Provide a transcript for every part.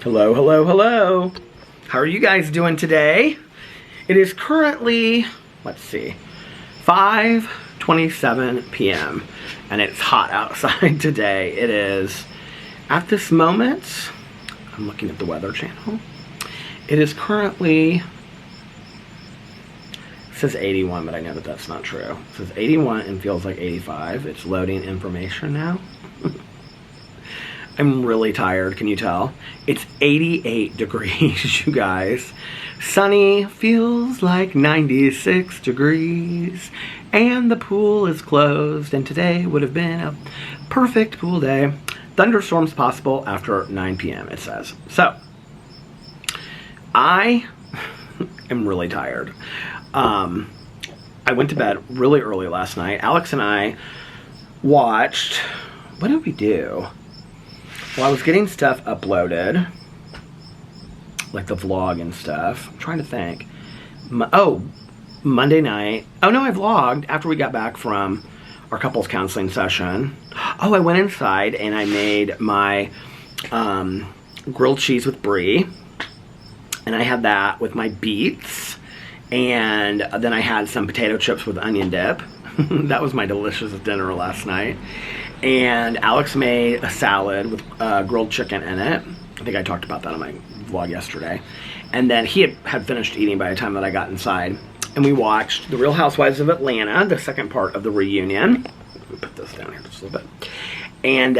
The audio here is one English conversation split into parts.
Hello, hello, hello. How are you guys doing today? It is currently, let's see, 5:27 p.m. and it's hot outside today. It is, at this moment, I'm looking at the Weather Channel. It is currently, it says 81, but I know that that's not true. It says 81 and feels like 85. It's loading information now. I'm really tired, can you tell? It's 88 degrees, you guys. Sunny, feels like 96 degrees. And the pool is closed, and today would have been a perfect pool day. Thunderstorms possible after 9 p.m., it says. So, I am really tired. I went to bed really early last night. Alex and I watched, what did we do? Well, I was getting stuff uploaded, like the vlog and stuff. I'm trying to think. Monday night. Oh no, I vlogged after we got back from our couples counseling session. Oh, I went inside and I made my grilled cheese with brie. And I had that with my beets. And then I had some potato chips with onion dip. That was my delicious dinner last night. And Alex made a salad with grilled chicken in it. I think I talked about that on my vlog yesterday. And then he had finished eating by the time that I got inside. And we watched The Real Housewives of Atlanta, the second part of the reunion. Let me put this down here just a little bit. And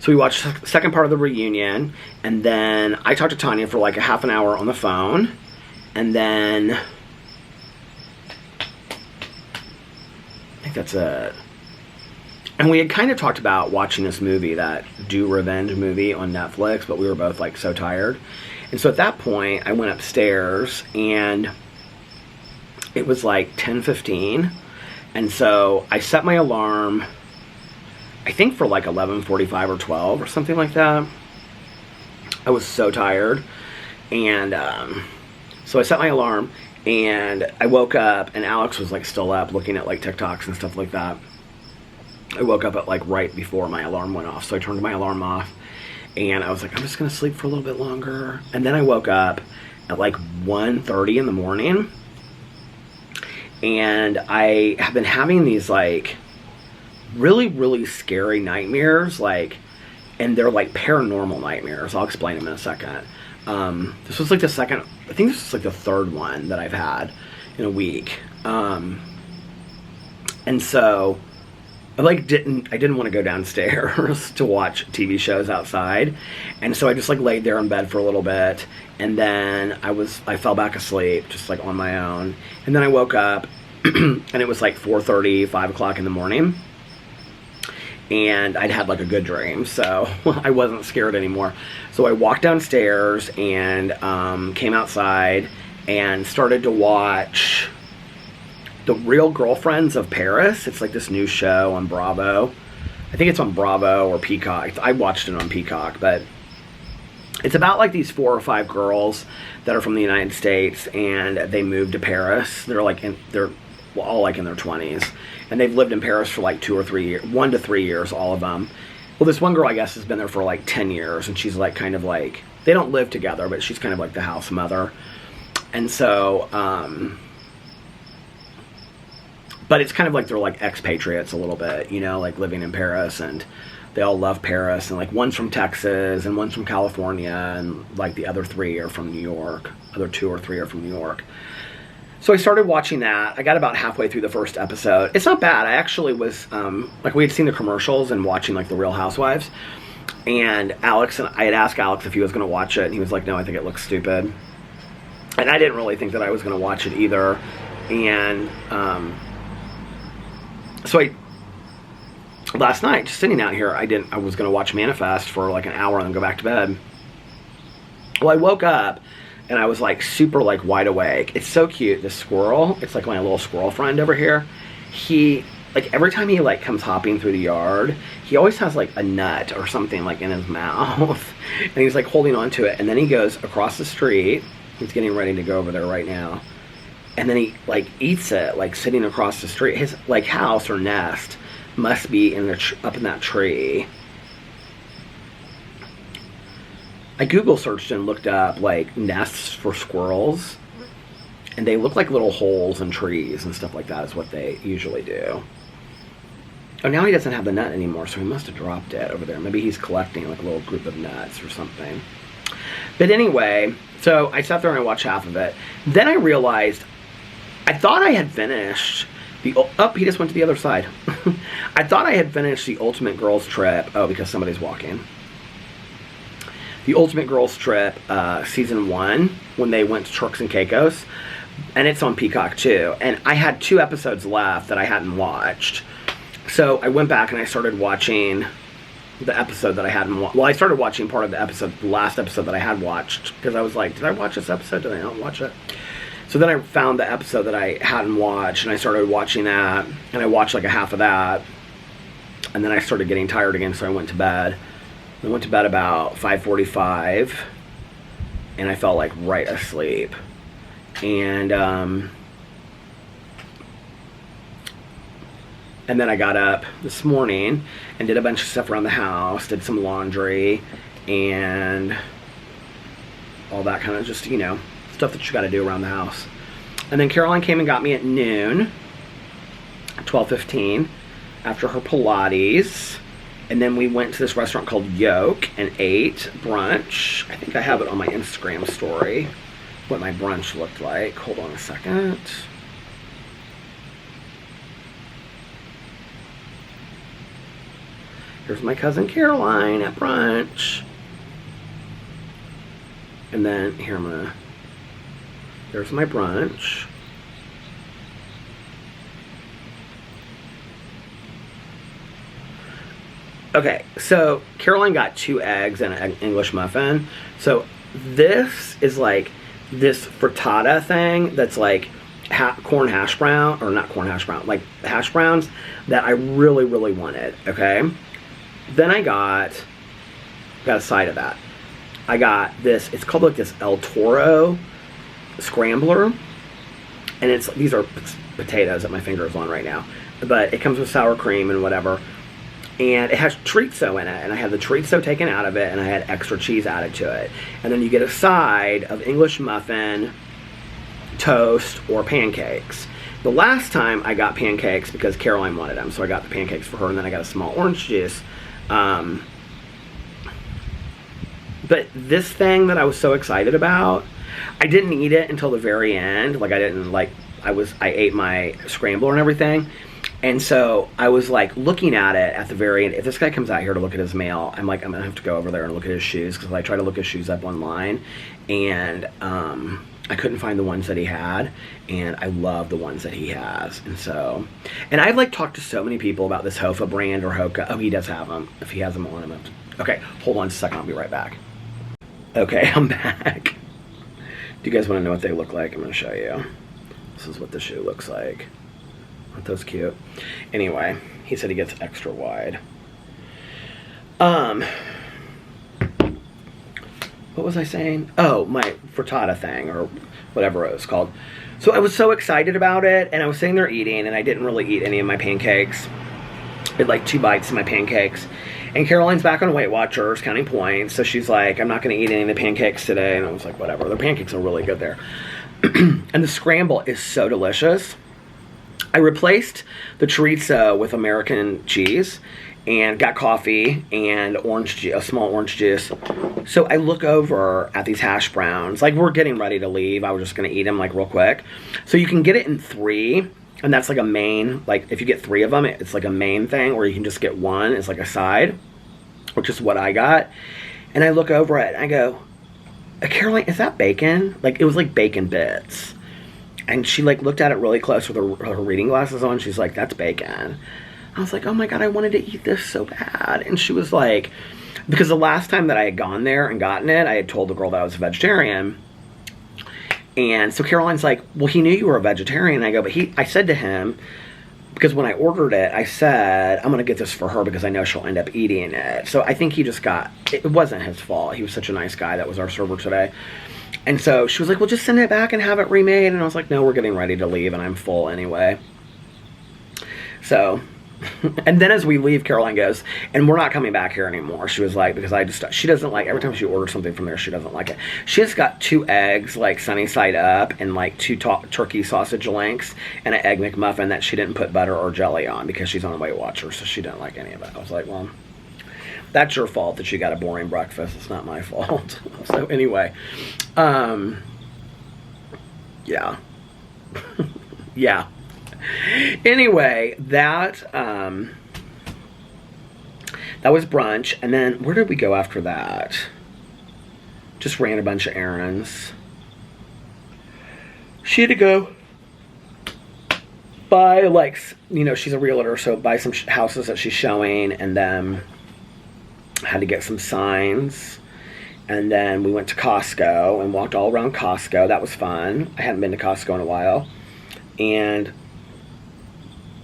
so we watched the second part of the reunion. And then I talked to Tanya for like a half an hour on the phone. And then I think that's it. And we had kind of talked about watching this movie, that Do Revenge movie on Netflix, but we were both like so tired. And so at that point, I went upstairs and it was like 10:15. And so I set my alarm, I think for like 11:45 or 12 or something like that. I was so tired. And so I set my alarm and I woke up and Alex was like still up looking at like TikToks and stuff like that. I woke up at like right before my alarm went off. So I turned my alarm off and I was like, I'm just going to sleep for a little bit longer. And then I woke up at like 1:30 in the morning. And I have been having these like really, really scary nightmares. Like, and they're like paranormal nightmares. I'll explain them in a second. This was like the second, I think this is like the third one that I've had in a week. And so I didn't want to go downstairs to watch TV shows outside. And so I just like laid there in bed for a little bit. And then I fell back asleep just like on my own. And then I woke up and it was like 4:30, 5 o'clock in the morning. And I'd had like a good dream, so I wasn't scared anymore. So I walked downstairs and came outside and started to watch The Real Girlfriends of Paris. It's like this new show on Bravo. I think it's on Bravo or Peacock. I watched it on Peacock, but it's about like these 4 or 5 girls that are from the United States and they moved to Paris. They're all like in their 20s. And they've lived in Paris for like 2 or 3 years, 1 to 3 years, all of them. Well, this one girl, I guess, has been there for like 10 years. And she's like kind of like, they don't live together, but she's kind of like the house mother. And so, but it's kind of like they're like expatriates a little bit, you know, like living in Paris. And they all love Paris. And like one's from Texas and one's from California. And like the other 3 are from New York. Other 2 or 3 are from New York. So I started watching that. I got about halfway through the first episode. It's not bad. I actually was, like we had seen the commercials and watching like The Real Housewives. And I had asked Alex if he was going to watch it. And he was like, no, I think it looks stupid. And I didn't really think that I was going to watch it either. And so last night, just sitting out here, I was going to watch Manifest for like an hour and then go back to bed. Well, I woke up. And I was like super like wide awake. It's so cute, this squirrel. It's like my little squirrel friend over here. He, like every time he like comes hopping through the yard, he always has like a nut or something like in his mouth. And he's like holding on to it. And then he goes across the street. He's getting ready to go over there right now. And then he like eats it like sitting across the street. His like house or nest must be in up in that tree. I Google searched and looked up like nests for squirrels, and they look like little holes in trees and stuff like that is what they usually do. Oh, now he doesn't have the nut anymore, so he must have dropped it over there. Maybe he's collecting like a little group of nuts or something. But anyway, so I sat there and I watched half of it. Then I realized I thought I had finished the... Oh, he just went to the other side. I thought I had finished the Ultimate Girls Trip. Oh, because somebody's walking. The Ultimate Girls Trip, season 1, when they went to Turks and Caicos. And it's on Peacock too. And I had 2 episodes left that I hadn't watched. So I went back and I started watching the episode that I hadn't watched. Well, I started watching part of the episode, the last episode that I had watched. Because I was like, did I watch this episode? Did I not watch it? So then I found the episode that I hadn't watched. And I started watching that. And I watched like a half of that. And then I started getting tired again, so I went to bed. I went to bed about 5:45. And I fell like right asleep. And then I got up this morning and did a bunch of stuff around the house, did some laundry, and all that kind of just, you know, stuff that you got to do around the house. And then Caroline came and got me at noon, 12:15, after her Pilates. And then we went to this restaurant called Yoke and ate brunch. I think I have it on my Instagram story, what my brunch looked like. Hold on a second. Here's my cousin Caroline at brunch. And then here there's my brunch. Okay, so Caroline got 2 eggs and an English muffin. So this is like this frittata thing that's like corn hash brown, or not corn hash brown, like hash browns that I really, really wanted, okay? Then I got a side of that. I got this, it's called like this El Toro scrambler. And these are potatoes that my finger is on right now. But it comes with sour cream and whatever. And it has chorizo in it. And I had the chorizo taken out of it, and I had extra cheese added to it. And then you get a side of English muffin, toast, or pancakes. The last time I got pancakes because Caroline wanted them, so I got the pancakes for her, and then I got a small orange juice. But this thing that I was so excited about, I didn't eat it until the very end. Like I ate my scrambler and everything. And so I was like looking at it at the very end. If this guy comes out here to look at his mail, I'm like, I'm gonna have to go over there and look at his shoes, because I try to look his shoes up online, and I couldn't find the ones that he had, and I love the ones that he has. And I've like talked to so many people about this Hofa brand or Hoka. Oh, he does have them. If he has them on him. Okay, hold on just a second. I'll be right back. Okay, I'm back. Do you guys want to know what they look like? I'm gonna show you. This is what the shoe looks like. Aren't those cute? Anyway, he said he gets extra wide. What was I saying? Oh, my frittata thing, or whatever it was called. So I was so excited about it, and I was sitting there eating, and I didn't really eat any of my pancakes. I had like 2 bites of my pancakes. And Caroline's back on Weight Watchers, counting points, so she's like, I'm not going to eat any of the pancakes today. And I was like, whatever. The pancakes are really good there. And the scramble is so delicious. I replaced the chorizo with American cheese and got coffee and a small orange juice. So I look over at these hash browns. Like, we're getting ready to leave. I was just going to eat them, like, real quick. So you can get it in 3, and that's like a main. Like, if you get 3 of them, it's like a main thing, or you can just get 1. It's like a side, which is what I got. And I look over it, and I go, Caroline, is that bacon? Like, it was like bacon bits. And she like looked at it really close with her reading glasses on. She's like, that's bacon. I was like, oh my God, I wanted to eat this so bad. And she was like, because the last time that I had gone there and gotten it, I had told the girl that I was a vegetarian. And so Caroline's like, well, he knew you were a vegetarian. And I go, but I said to him, because when I ordered it, I said, I'm going to get this for her because I know she'll end up eating it. So I think he just it wasn't his fault. He was such a nice guy. That was our server today. And so she was like, well, just send it back and have it remade. And I was like, no, we're getting ready to leave, and I'm full anyway. So And then as we leave, Caroline goes, and we're not coming back here anymore. She was like, because she doesn't like, every time she orders something from there, she doesn't like it. She has got 2 eggs, like sunny side up, and like 2 turkey sausage links, and an egg McMuffin that she didn't put butter or jelly on because she's on a Weight Watcher, so she didn't like any of it. I was like, well, that's your fault that you got a boring breakfast. It's not my fault. So anyway, yeah. Yeah. Anyway, that was brunch. And then where did we go after that? Just ran a bunch of errands. She had to go buy, like, you know, she's a realtor, so buy some houses that she's showing, and then had to get some signs. And then we went to Costco and walked all around Costco. That was fun. I hadn't been to Costco in a while. And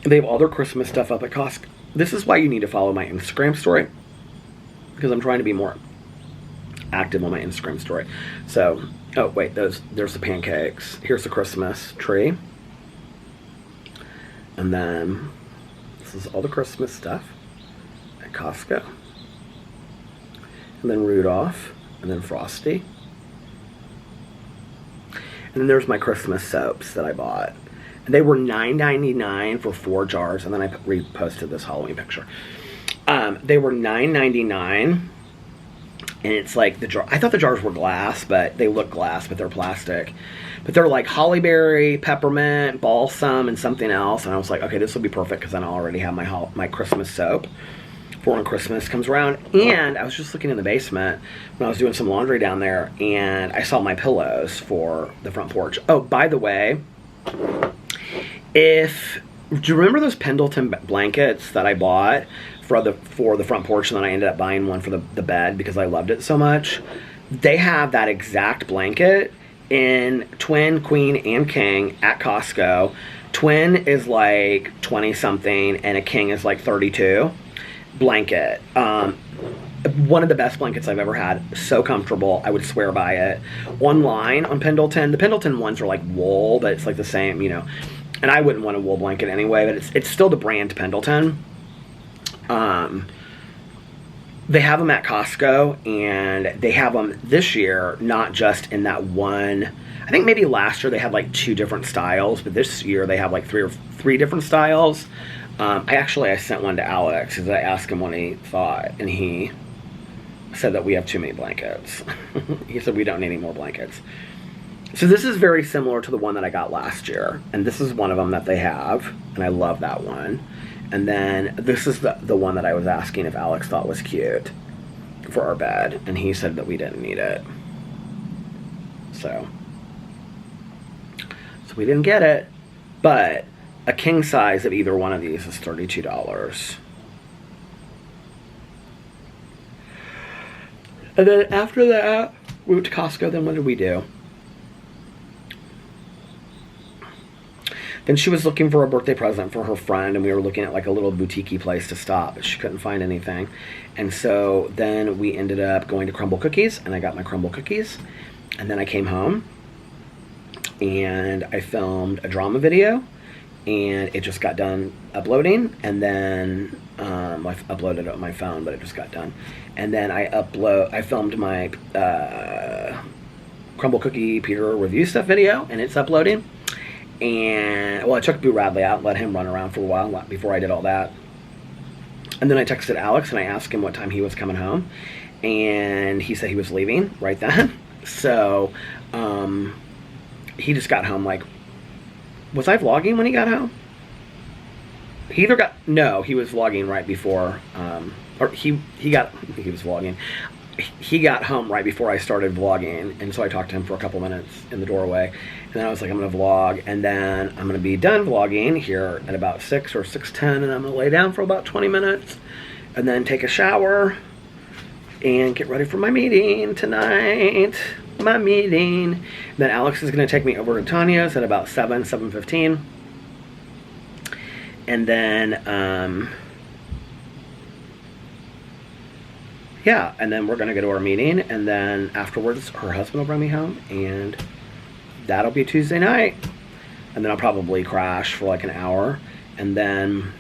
they have all their Christmas stuff up at Costco. This is why you need to follow my Instagram story, because I'm trying to be more active on my Instagram story. So, oh wait, there's the pancakes. Here's the Christmas tree. And then this is all the Christmas stuff at Costco. And then Rudolph, and then Frosty. And then there's my Christmas soaps that I bought. And they were $9.99 for 4 jars. And then I reposted this Halloween picture. They were $9.99. And it's like the jar. I thought the jars were glass, but they look glass, but they're plastic. But they're like hollyberry, peppermint, balsam, and something else. And I was like, okay, this will be perfect because then I already have my Christmas soap for when Christmas comes around. And I was just looking in the basement when I was doing some laundry down there, and I saw my pillows for the front porch. Oh, by the way, do you remember those Pendleton blankets that I bought for the front porch, and then I ended up buying one for the bed because I loved it so much? They have that exact blanket in twin, queen, and king at Costco. Twin is like 20 something and a king is like 32 blanket. One of the best blankets I've ever had. So comfortable. I would swear by it. Online on Pendleton, the Pendleton ones are like wool, but it's like the same, you know. And I wouldn't want a wool blanket anyway, but it's still the brand Pendleton. They have them at Costco, and they have them this year, not just in that one. I think maybe last year they had like 2 different styles, but this year they have like 3 different styles. I sent one to Alex because I asked him what he thought, and he said that we have too many blankets. He said we don't need any more blankets. So this is very similar to the one that I got last year, and this is one of them that they have, and I love that one. And then this is the one that I was asking if Alex thought was cute for our bed, and he said that we didn't need it. So we didn't get it, but a king size of either one of these is $32. And then after that, we went to Costco. Then what did we do? Then she was looking for a birthday present for her friend, and we were looking at like a little boutique-y place to stop, but she couldn't find anything. And so then we ended up going to Crumble Cookies, and I got my Crumble Cookies. And then I came home, and I filmed a drama video, and it just got done uploading. And then I uploaded it on my phone, but it just got done. And then I filmed my Crumble Cookie Peter review stuff video, and it's uploading. And, well, I took Boo Radley out, let him run around for a while before I did all that. And then I texted Alex, and I asked him what time he was coming home. And he said he was leaving right then. So, he just got home, like, was I vlogging when he got home? He was vlogging right before, he was vlogging. He got home right before I started vlogging, and so I talked to him for a couple minutes in the doorway, and then I was like, I'm going to vlog, and then I'm going to be done vlogging here at about 6 or 6:10, and I'm going to lay down for about 20 minutes, and then take a shower, and get ready for my meeting tonight, And then Alex is going to take me over to Tanya's at about 7:15, and then, yeah, and then we're going to go to our meeting, and then afterwards her husband will bring me home, and that'll be Tuesday night. And then I'll probably crash for like an hour, and then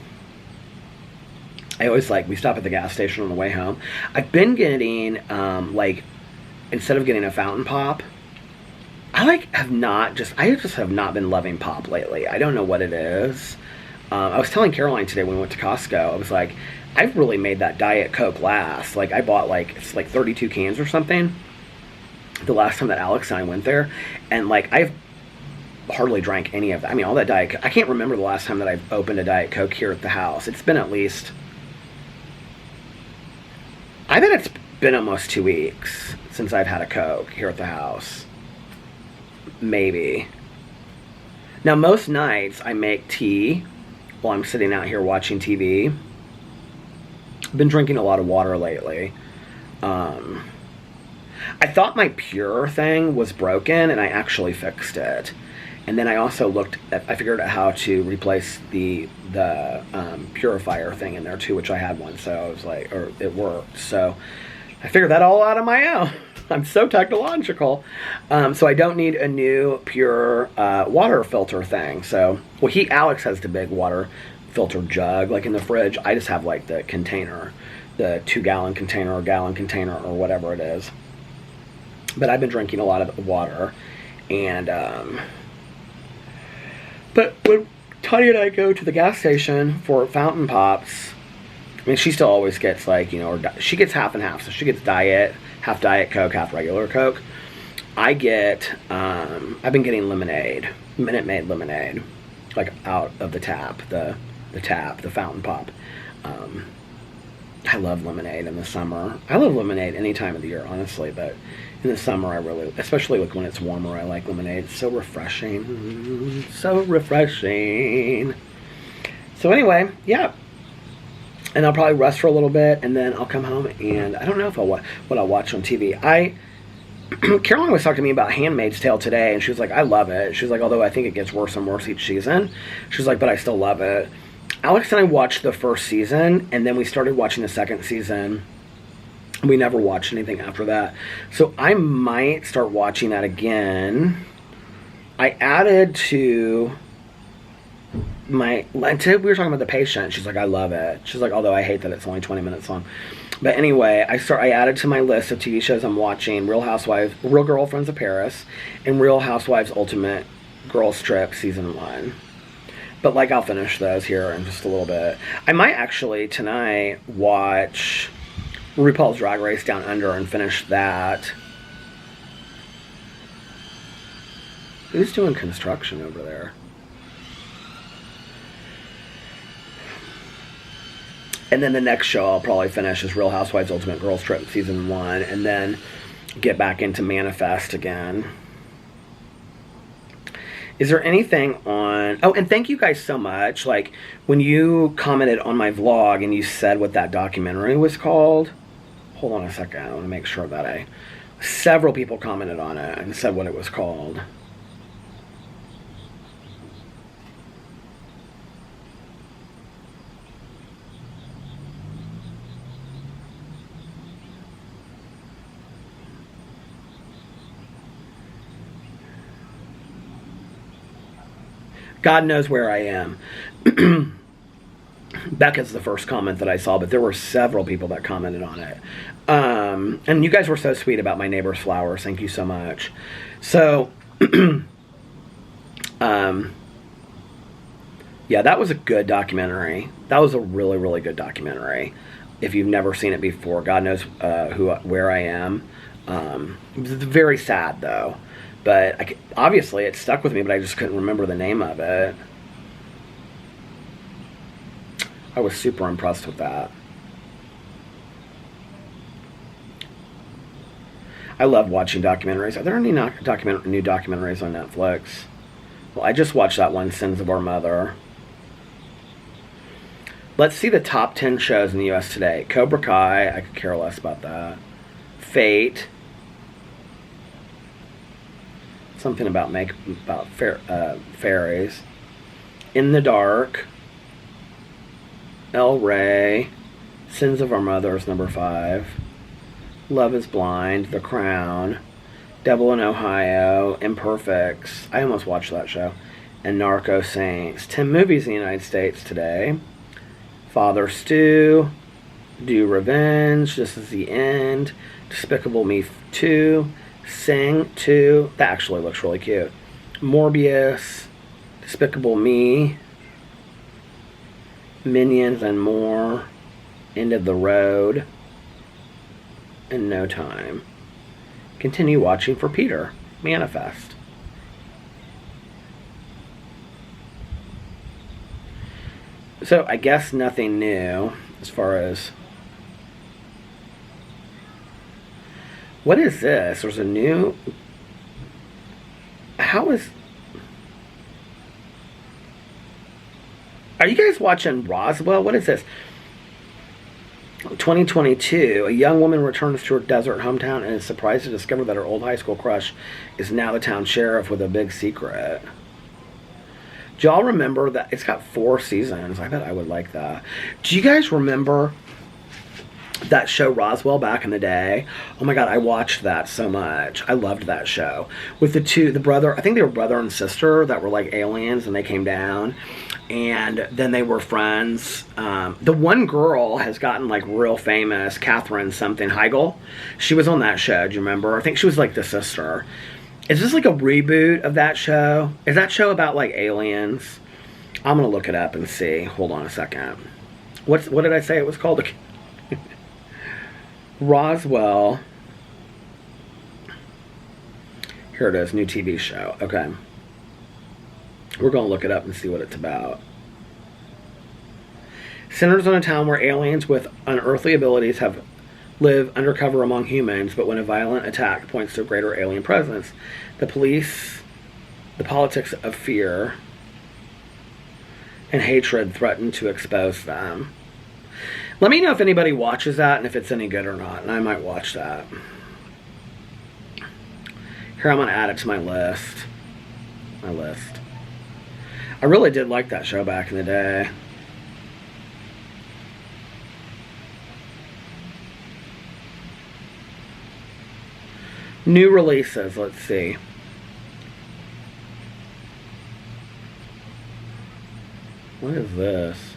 I always we stop at the gas station on the way home. I've been getting, instead of getting a fountain pop, I just have not been loving pop lately. I don't know what it is. I was telling Caroline today when we went to Costco, I was like, I've really made that Diet Coke last. I bought it's 32 cans or something the last time that Alex and I went there. And I've hardly drank any of that. I mean, all that Diet Coke. I can't remember the last time that I've opened a Diet Coke here at the house. It's been at least, I bet it's been almost 2 weeks since I've had a Coke here at the house. Maybe. Now, most nights I make tea while I'm sitting out here watching TV. I've been drinking a lot of water lately. I thought my Pure thing was broken, and I actually fixed it. And then I also I figured out how to replace the purifier thing in there too, which I had one, so I was it worked. So I figured that all out on my own. I'm so technological. So I don't need a new Pure water filter thing. So, Alex has the big water filter jug, in the fridge. I just have, the container, the 2-gallon container or gallon container or whatever it is. But I've been drinking a lot of water. And, but when Tanya and I go to the gas station for fountain pops, I mean, she still always gets she gets half and half. So she gets half Diet Coke, half regular Coke. I get, I've been getting lemonade, Minute Maid lemonade, out of the tap, the fountain pop. I love lemonade in the summer. I love lemonade any time of the year, honestly, but in the summer I really, especially when it's warmer, I like lemonade. It's so refreshing. So refreshing. So anyway, yeah. And I'll probably rest for a little bit, and then I'll come home, and I don't know if what I'll watch on TV. Caroline was talking to me about Handmaid's Tale today, and she was like, I love it. She was like, although I think it gets worse and worse each season. She was like, but I still love it. Alex and I watched the first season, and then we started watching the second season. We never watched anything after that. So I might start watching that again. I added to today we were talking about The Patient. She's like, I love it. She's like, although I hate that it's only 20 minutes long. But anyway, I added to my list of TV shows I'm watching Real Girlfriends of Paris and Real Housewives Ultimate Girls Trip Season 1. But I'll finish those here in just a little bit. I might actually tonight watch RuPaul's Drag Race Down Under and finish that. Who's doing construction over there? And then the next show I'll probably finish is Real Housewives Ultimate Girls Trip Season 1, and then get back into Manifest again. Is there anything on... Oh, and thank you guys so much. When you commented on my vlog and you said what that documentary was called... Hold on a second. I want to make sure that several people commented on it and said what it was called. God knows where I am. Becca's the first comment that I saw, but there were several people that commented on it. And you guys were so sweet about my neighbor's flowers. Thank you so much. So, yeah, that was a good documentary. That was a really, really good documentary. If you've never seen it before, God knows where I am. It was very sad, though. But obviously it stuck with me, but I just couldn't remember the name of it. I was super impressed with that. I love watching documentaries. Are there any new documentaries on Netflix? Well, I just watched that one, Sins of Our Mother. Let's see the top 10 shows in the U.S. today. Cobra Kai, I could care less about that. Fate. Something about fairies. In the Dark. El Rey. Sins of Our Mother is number 5. Love is Blind. The Crown. Devil in Ohio. Imperfects. I almost watched that show. And Narco Saints. 10 movies in the United States today. Father Stew, Do Revenge, this is the end. Despicable Me 2, Sing 2, that actually looks really cute. Morbius, Despicable Me, Minions and More, End of the Road, and No Time. Continue watching for Peter, Manifest. So I guess nothing new as far as... What is this? There's a new... How is... Are you guys watching Roswell? What is this? 2022, a young woman returns to her desert hometown and is surprised to discover that her old high school crush is now the town sheriff with a big secret. Do y'all remember that? It's got 4 seasons. I bet I would like that. Do you guys remember that show Roswell back in the day? Oh my god, I watched that so much. I loved that show. With the brother, I think they were brother and sister that were like aliens and they came down. And then they were friends. The one girl has gotten like real famous, Catherine something Heigl. She was on that show, do you remember? I think she was like the sister. Is this like a reboot of that show? Is that show about like aliens? I'm gonna look it up and see. Hold on a second. What did I say it was called? Roswell. Here it is, new TV show. Okay. We're going to look it up and see what it's about. Centers on a town where aliens with unearthly abilities live undercover among humans, but when a violent attack points to a greater alien presence, the police, the politics of fear and hatred threaten to expose them. Let me know if anybody watches that and if it's any good or not, and I might watch that. Here, I'm going to add it to my list. I really did like that show back in the day. New releases, let's see. What is this?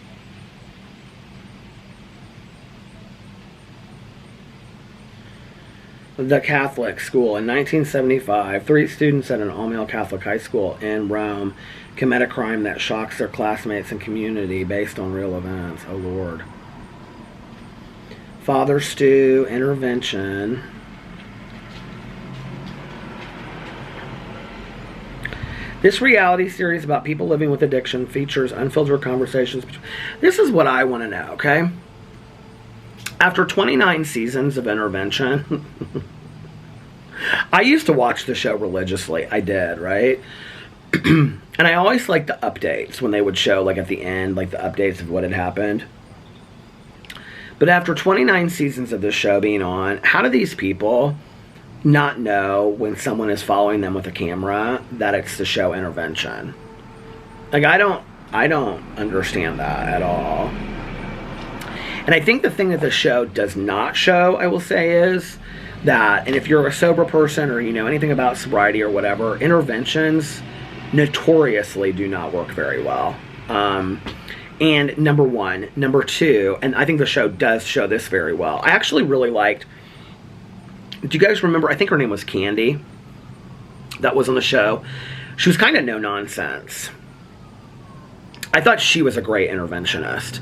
The Catholic School. In 1975, 3 students at an all-male Catholic high school in Rome commit a crime that shocks their classmates and community based on real events. Oh, Lord. Father Stew, Intervention. This reality series about people living with addiction features unfiltered conversations. This is what I want to know, okay? After 29 seasons of Intervention, I used to watch the show religiously. I did, right? And I always liked the updates when they would show, like, at the end, like, the updates of what had happened. But after 29 seasons of this show being on, how do these people not know when someone is following them with a camera that it's the show Intervention? Like, I don't understand that at all. And I think the thing that the show does not show, I will say, is that, and if you're a sober person or you know anything about sobriety or whatever, interventions notoriously do not work very well. And number one. Number two, and I think the show does show this very well. I actually really liked, do you guys remember, I think her name was Candy, that was on the show. She was kind of no nonsense. I thought she was a great interventionist.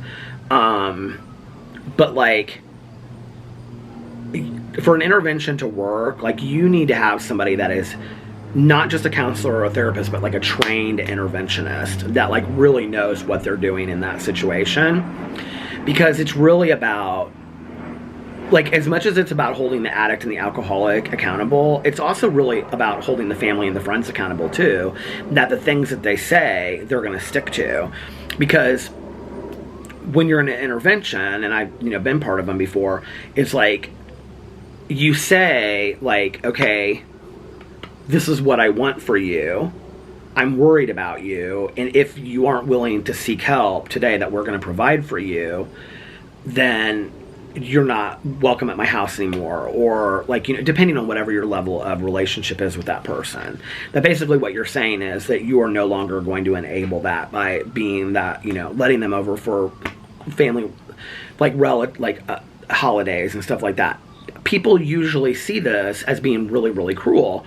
But, like, for an intervention to work, like, you need to have somebody that is not just a counselor or a therapist, but, like, a trained interventionist that, like, really knows what they're doing in that situation. Because it's really about, like, as much as it's about holding the addict and the alcoholic accountable, it's also really about holding the family and the friends accountable, too. That the things that they say, they're going to stick to. Because when you're in an intervention, and I've, you know, been part of them before, it's like, you say, like, okay, this is what I want for you. I'm worried about you. And if you aren't willing to seek help today that we're going to provide for you, then you're not welcome at my house anymore. Or, like, you know, depending on whatever your level of relationship is with that person. That basically what you're saying is that you are no longer going to enable that by being that, you know, letting them over for family, like holidays and stuff like that. People usually see this as being really, really cruel,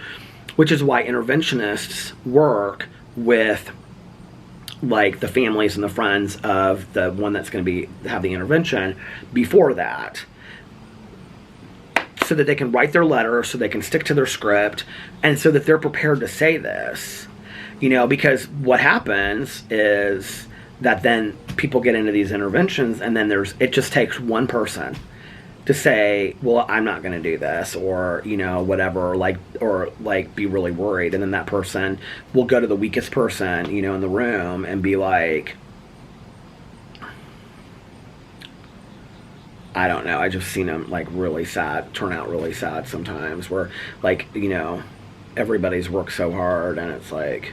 which is why interventionists work with like the families and the friends of the one that's going to have the intervention before that, so that they can write their letter, so they can stick to their script, and so that they're prepared to say this, because what happens is that then people get into these interventions, and then it just takes one person to say, well, I'm not going to do this, or, whatever, or be really worried. And then that person will go to the weakest person, in the room and be like, I don't know. I just seen them really sad, turn out really sad sometimes, where everybody's worked so hard, and it's like,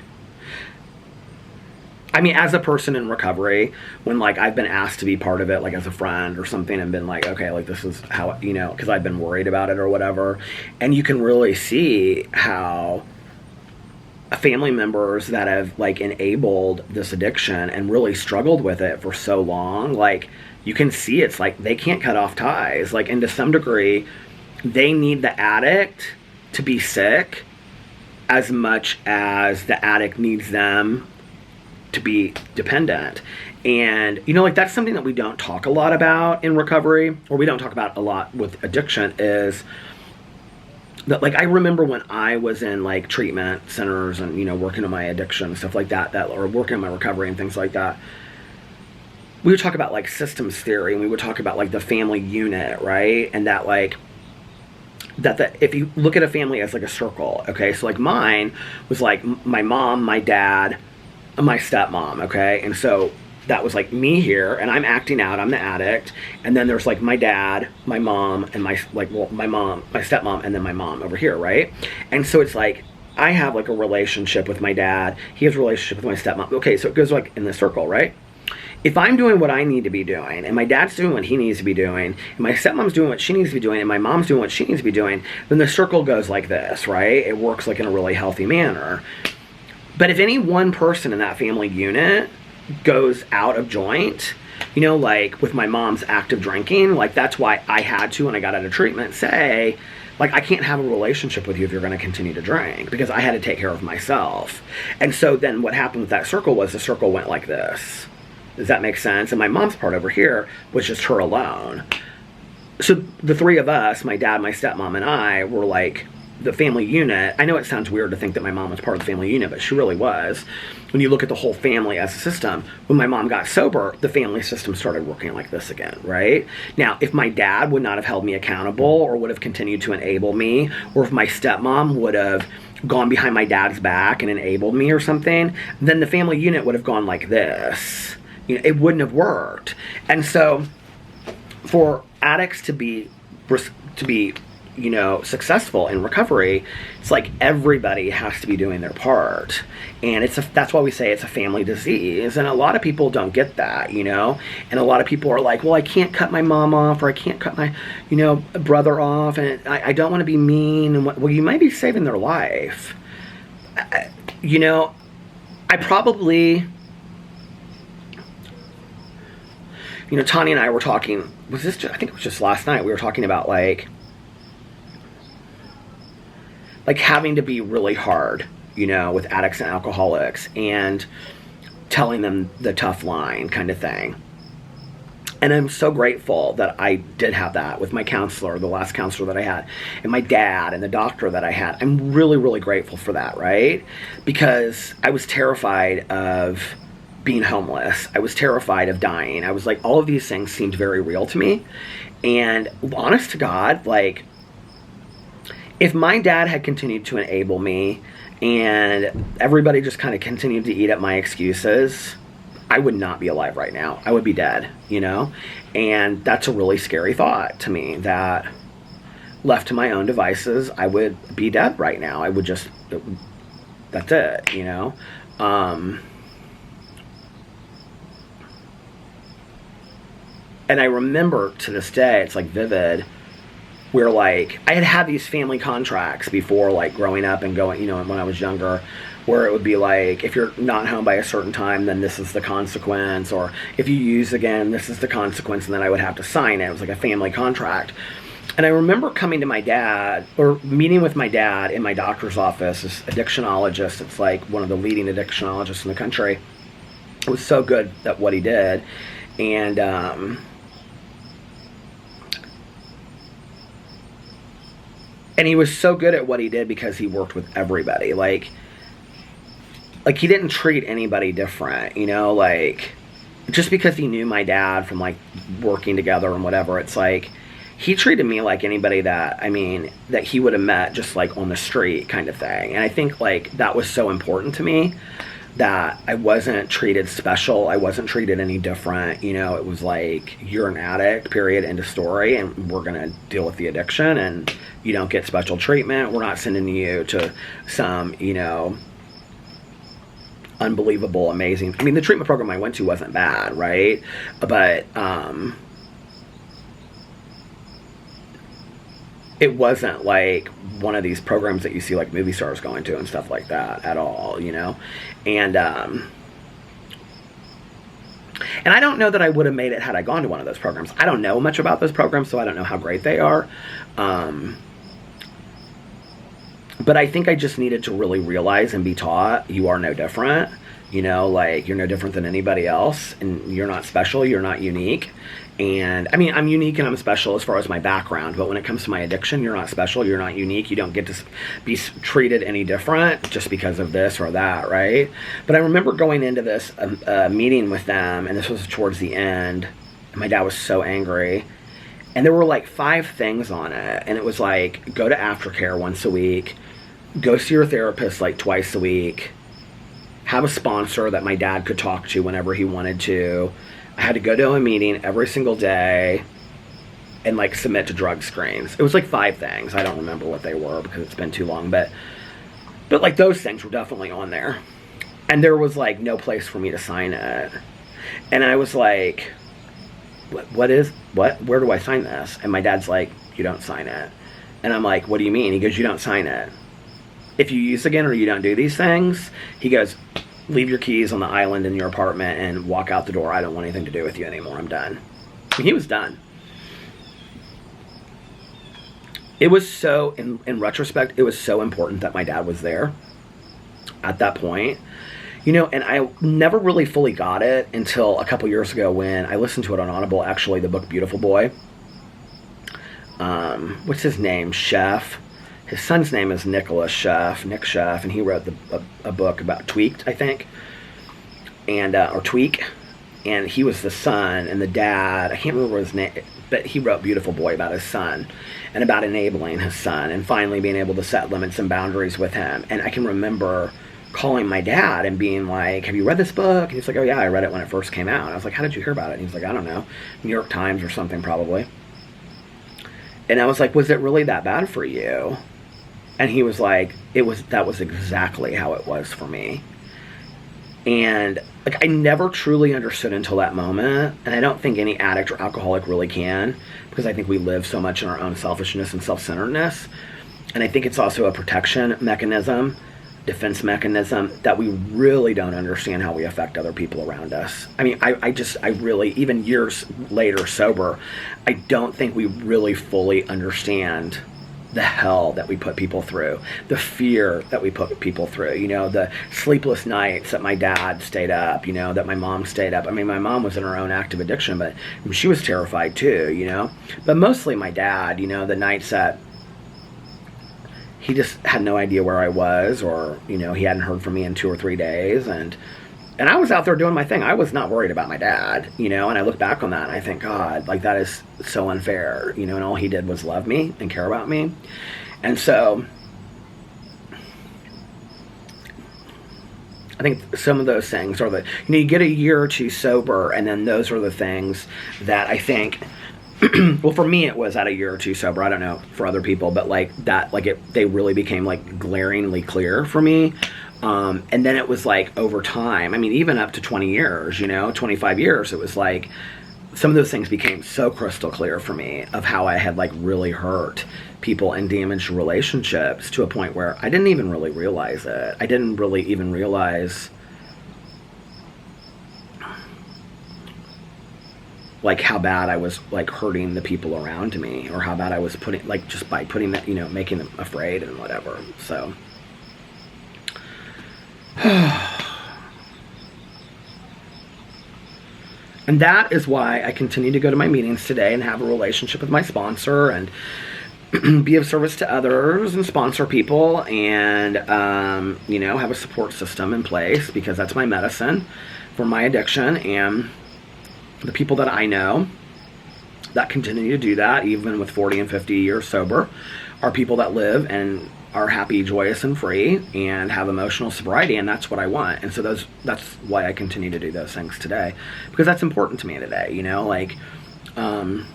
I mean, as a person in recovery, when I've been asked to be part of it, as a friend or something, and been like, okay, this is how, because I've been worried about it or whatever, and you can really see how family members that have enabled this addiction and really struggled with it for so long, you can see it's they can't cut off ties, and to some degree, they need the addict to be sick as much as the addict needs them to be dependent. And that's something that we don't talk a lot about in recovery, or we don't talk about a lot with addiction, is that I remember when I was in treatment centers and working on my addiction and stuff like that, or working on my recovery and things like that, we would talk about systems theory, and we would talk about the family unit, right? And that if you look at a family as a circle, okay, so mine was my mom, my dad, my stepmom, okay? And so that was me here, and I'm acting out, I'm the addict, and then there's my dad, my mom, and my mom, my stepmom, and then my mom over here, right? And so it's I have a relationship with my dad, he has a relationship with my stepmom, okay, so it goes in the circle, right? If I'm doing what I need to be doing, and my dad's doing what he needs to be doing, and my stepmom's doing what she needs to be doing, and my mom's doing what she needs to be doing, then the circle goes like this, right? It works in a really healthy manner. But if any one person in that family unit goes out of joint, with my mom's active drinking, that's why I had to, when I got out of treatment, say, I can't have a relationship with you if you're going to continue to drink, because I had to take care of myself. And so then what happened with that circle was the circle went like this. Does that make sense? And my mom's part over here was just her alone. So the three of us, my dad, my stepmom, and I, were the family unit. I know it sounds weird to think that my mom was part of the family unit, but she really was. When you look at the whole family as a system, when my mom got sober, the family system started working like this again, right? Now, if my dad would not have held me accountable, or would have continued to enable me, or if my stepmom would have gone behind my dad's back and enabled me or something, then the family unit would have gone like this. It wouldn't have worked. And so for addicts to be successful in recovery, it's everybody has to be doing their part. And that's why we say it's a family disease. And a lot of people don't get that, and a lot of people are well, I can't cut my mom off, or I can't cut my, brother off, and I don't want to be mean. And well, you might be saving their life. I probably, Tanya and I were talking, I think it was just last night, we were talking about having to be really hard, with addicts and alcoholics, and telling them the tough line kind of thing. And I'm so grateful that I did have that with my counselor, the last counselor that I had, and my dad, and the doctor that I had. I'm really, really grateful for that, right? Because I was terrified of being homeless. I was terrified of dying. I was all of these things seemed very real to me. And honest to God, if my dad had continued to enable me, and everybody just kind of continued to eat up my excuses, I would not be alive right now. I would be dead, And that's a really scary thought to me, that left to my own devices, I would be dead right now. I would just, that's it, And I remember to this day, it's vivid, where like I had had these family contracts before, like growing up and going, you know, when I was younger, where it would be like, if you're not home by a certain time, then this is the consequence, or if you use again, this is the consequence, and then I would have to sign it. It was like a family contract. And I remember coming to my dad, or meeting with my dad in my doctor's office, this addictionologist. It's like one of the leading addictionologists in the country. It was so good at what he did. And he was so good at what he did because he worked with everybody. Like he didn't treat anybody different, you know, like just because he knew my dad from like working together and whatever. It's like he treated me like anybody that, I mean, that he would have met just like on the street kind of thing. And I think like that was so important to me, that I wasn't treated special. I wasn't treated any different. You know, it was like, you're an addict, period, end of story, and we're going to deal with the addiction, and you don't get special treatment. We're not sending you to some, you know, unbelievable, amazing. I mean, the treatment program I went to wasn't bad, right? But it wasn't like one of these programs that you see like movie stars going to and stuff like that at all, you know? And I don't know that I would have made it had I gone to one of those programs. I don't know much about those programs, so I don't know how great they are. But I think I just needed to really realize and be taught, you are no different. You know, like, you're no different than anybody else, and you're not special, you're not unique. And I mean, I'm unique and I'm special as far as my background, but when it comes to my addiction, you're not special, you're not unique, you don't get to be treated any different just because of this or that, right? But I remember going into this meeting with them, and this was towards the end, and my dad was so angry, and there were like 5 things on it, and it was like, go to aftercare once a week, go see your therapist like twice a week, have a sponsor that my dad could talk to whenever he wanted to. I had to go to a meeting every single day and like submit to drug screens. It was like 5 things. I don't remember what they were because it's been too long, but like those things were definitely on there. And there was like no place for me to sign it. And I was like, where do I sign this? And my dad's like, you don't sign it. And I'm like, what do you mean? He goes, you don't sign it. If you use again or you don't do these things, he goes, leave your keys on the island in your apartment and walk out the door. I don't want anything to do with you anymore. I'm done. And he was done. It was so, in retrospect, it was so important that my dad was there at that point. You know, and I never really fully got it until a couple years ago when I listened to it on Audible, actually, the book Beautiful Boy. What's his name? Chef. His son's name is Nick Chef, and he wrote a book about Tweaked, I think, and or Tweak, and he was the son, and the dad, I can't remember his name, but he wrote Beautiful Boy about his son, and about enabling his son, and finally being able to set limits and boundaries with him. And I can remember calling my dad and being like, have you read this book? And he's like, oh yeah, I read it when it first came out. And I was like, how did you hear about it? And he's like, I don't know, New York Times or something probably. And I was like, was it really that bad for you? And he was like, that was exactly how it was for me. And like, I never truly understood until that moment, and I don't think any addict or alcoholic really can, because I think we live so much in our own selfishness and self-centeredness. And I think it's also a protection mechanism, defense mechanism, that we really don't understand how we affect other people around us. I mean, I really, even years later sober, I don't think we really fully understand the hell that we put people through, the fear that we put people through, you know, the sleepless nights that my dad stayed up, you know, that my mom stayed up. I mean, my mom was in her own active addiction, but she was terrified too, you know, but mostly my dad, you know, the nights that he just had no idea where I was, or, you know, he hadn't heard from me in 2 or 3 days, and I was out there doing my thing. I was not worried about my dad, you know, and I look back on that and I think, God, like, that is so unfair, you know, and all he did was love me and care about me. And so I think some of those things are you know, you get a year or 2 sober, and then those are the things that I think, well, for me, it was at a year or 2 sober. I don't know for other people, but like that, like they really became like glaringly clear for me. And then it was like over time, I mean, even up to 20 years, you know, 25 years, it was like some of those things became so crystal clear for me of how I had like really hurt people and damaged relationships to a point where I didn't even really realize it. I didn't really even realize like how bad I was like hurting the people around me, or how bad I was putting, like, just by putting that, you know, making them afraid and whatever. So and that is why I continue to go to my meetings today and have a relationship with my sponsor and be of service to others and sponsor people and, you know, have a support system in place, because that's my medicine for my addiction. And the people that I know that continue to do that, even with 40 and 50 years sober, are people that live and are happy, joyous, and free, and have emotional sobriety, and that's what I want. And so that's why I continue to do those things today, because that's important to me today, you know, like, and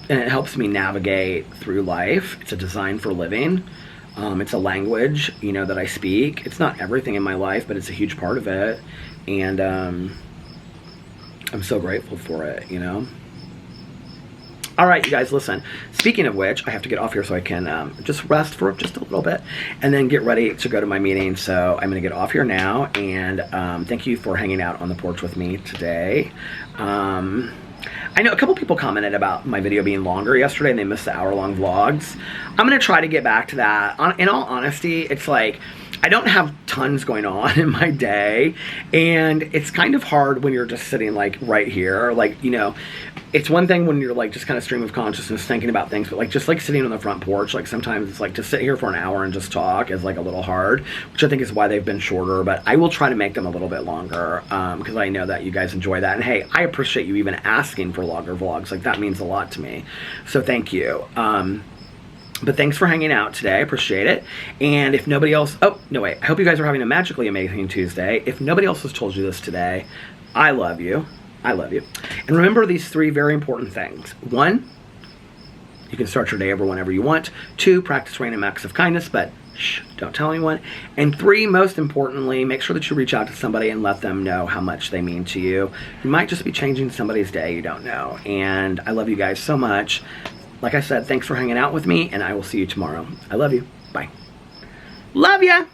it helps me navigate through life. It's a design for living. It's a language, you know, that I speak. It's not everything in my life, but it's a huge part of it, and I'm so grateful for it, you know. All right, you guys, listen. Speaking of which, I have to get off here so I can just rest for just a little bit and then get ready to go to my meeting. So I'm going to get off here now, and thank you for hanging out on the porch with me today. I know a couple people commented about my video being longer yesterday, and they missed the hour-long vlogs. I'm going to try to get back to that. In all honesty, it's like I don't have tons going on in my day, and it's kind of hard when you're just sitting like right here. Like, you know, it's one thing when you're like just kind of stream of consciousness thinking about things, but like just like sitting on the front porch, like sometimes it's like to sit here for an hour and just talk is like a little hard, which I think is why they've been shorter, but I will try to make them a little bit longer, because I know that you guys enjoy that. And hey, I appreciate you even asking for longer vlogs. Like, that means a lot to me. So thank you. But thanks for hanging out today. I appreciate it. And if nobody else, oh, no, wait. I hope you guys are having a magically amazing Tuesday. If nobody else has told you this today, I love you. I love you. And remember these 3 very important things. 1, you can start your day over whenever you want. 2, practice random acts of kindness, but shh, don't tell anyone. And 3, most importantly, make sure that you reach out to somebody and let them know how much they mean to you. You might just be changing somebody's day, you don't know. And I love you guys so much. Like I said, thanks for hanging out with me, and I will see you tomorrow. I love you. Bye. Love ya!